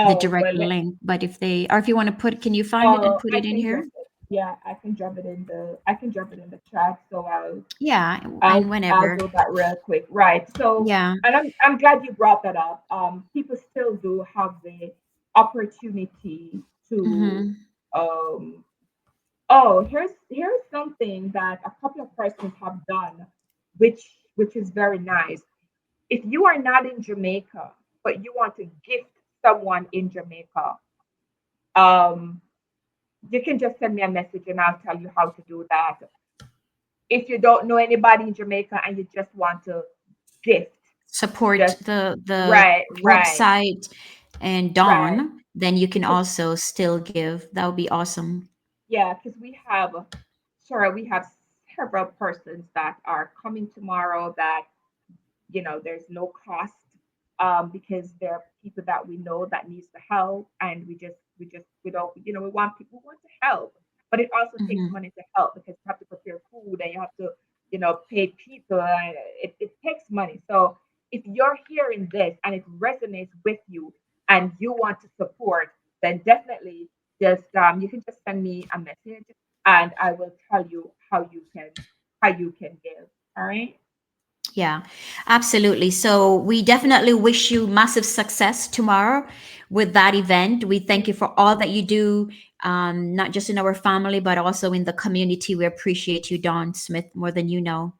the Oh direct well. link. But if they, or if you want to put, can you find it and Oh, put I it in can here? drop it. Yeah, I can drop it in the. I can drop it in the chat. So Yeah, and I'll whenever. do that real quick. Right. So, Yeah. and I'm glad you brought that up. People still do have the opportunity to Mm-hmm. um. Oh, here's something that a couple of persons have done, which is very nice. If you are not in Jamaica, but you want to gift someone in Jamaica, um, you can just send me a message and I'll tell you how to do that. If you don't know anybody in Jamaica and you just want to gift, Support just the right, right, website and right. Dawn, then you can Because also still give. That would be awesome. yeah, because we have several persons that are coming tomorrow that there's no cost, because there are people that we know that needs the help, and we don't, we want to help, but it also takes Hmm. money to help because you have to prepare food and you have to pay people, and it takes money. So if you're hearing this and it resonates with you and you want to support, then definitely just you can just send me a message and I will tell you how you can give. All right. Yeah, absolutely. So we definitely wish you massive success tomorrow with that event. We thank you for all that you do, not just in our family, but also in the community. We appreciate you, Dawn Smith, more than you know.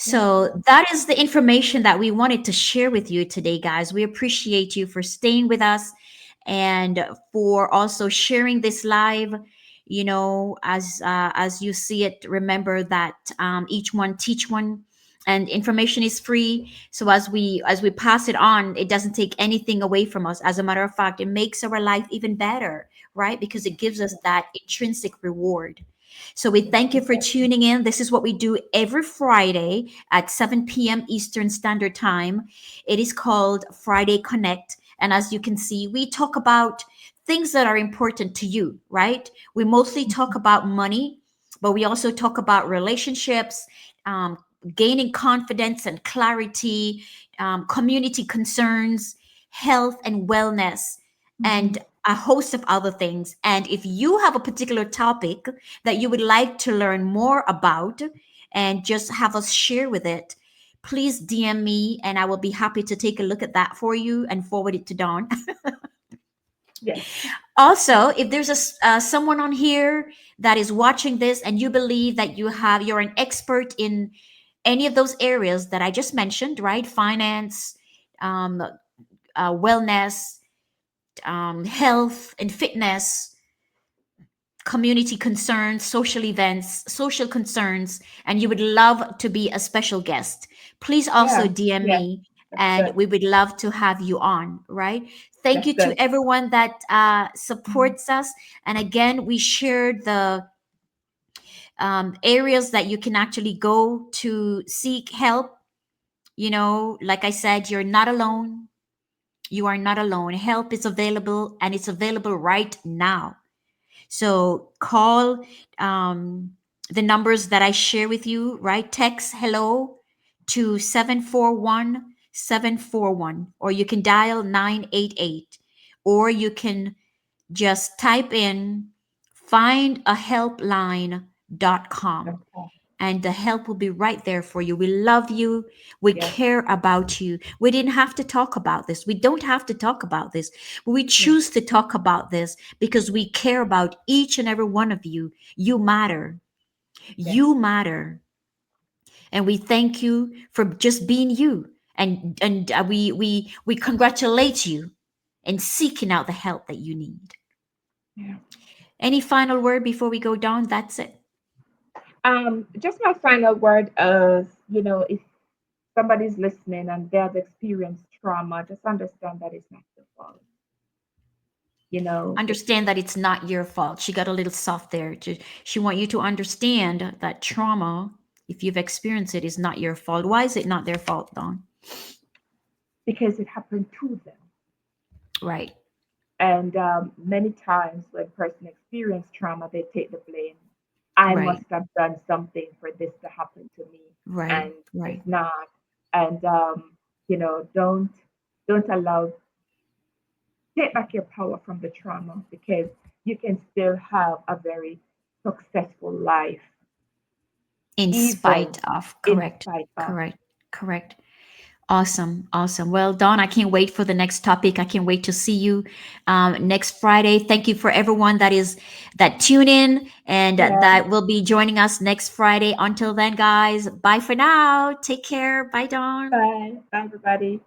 Thank So you. that is the information that we wanted to share with you today, guys. We appreciate you for staying with us and for also sharing this live. As you see it, remember that each one teach one, and information is free. So as we pass it on, it doesn't take anything away from us. As a matter of fact, it makes our life even better, right? Because it gives us Yeah, that intrinsic reward. So we yeah, thank you for exactly. tuning in. This is what we do every Friday at 7 p.m. Eastern Standard Time. It is called Friday Connect. And as you can see, we talk about things that are important to you, right? We mostly talk Mhm, about money, but we also talk about relationships, um, gaining confidence and clarity, community concerns, health and wellness, and mhm. a host of other things. And if you have a particular topic that you would like to learn more about and just have us share with it, please DM me and I will be happy to take a look at that for you and forward it to Dawn. Yes. Also, if there's someone on here that is watching this and you believe that you're an expert in any of those areas that I just mentioned, right? Finance, um, wellness, health and fitness, community concerns, social events, social concerns, and you would love to be a special guest, please also Yeah. DM Yeah. me That's and good. we would love to have you on, right? Thank That's you to good. everyone that Mhm. supports us. And again, we shared the areas that you can actually go to seek help. Like I said, you're not alone. You are not alone. Help is available and it's available right now. So call the numbers that I share with you, right? Text hello to 741-741, or you can dial 988, or you can just type in findahelpline.com That's all. and the help will be right there for you. We love you. We Yes. care about you. We didn't have to talk about this. We don't have to talk about this. But we Yes. choose to talk about this because we care about each and every one of you. You matter. Yes. You matter. And we thank you for just being you. And we congratulate you in seeking out the help that you need. Yeah. Any final word before we go down? That's it. Just my final word is, if somebody's listening and they have experienced trauma, just understand that it's not your fault. It's Understand that it's not your fault. She got a little soft there. She want you to understand that trauma, if you've experienced it, is not your fault. Why is it not their fault, Don? because it happened to them. Right, And many times when person experience trauma, they take the blame. I right, must have done something for this to happen to me, right, and right. it's not. And don't allow take back your power from the trauma, because you can still have a very successful life In even spite of, in correct, spite of. correct, correct. Awesome, awesome. Well, Dawn, I can't wait for the next topic. I can't wait to see you next Friday. Thank you for everyone that tune in and Yeah. that will be joining us next Friday. Until then, guys, bye for now. Take care. Bye, Dawn. Bye. Bye, everybody.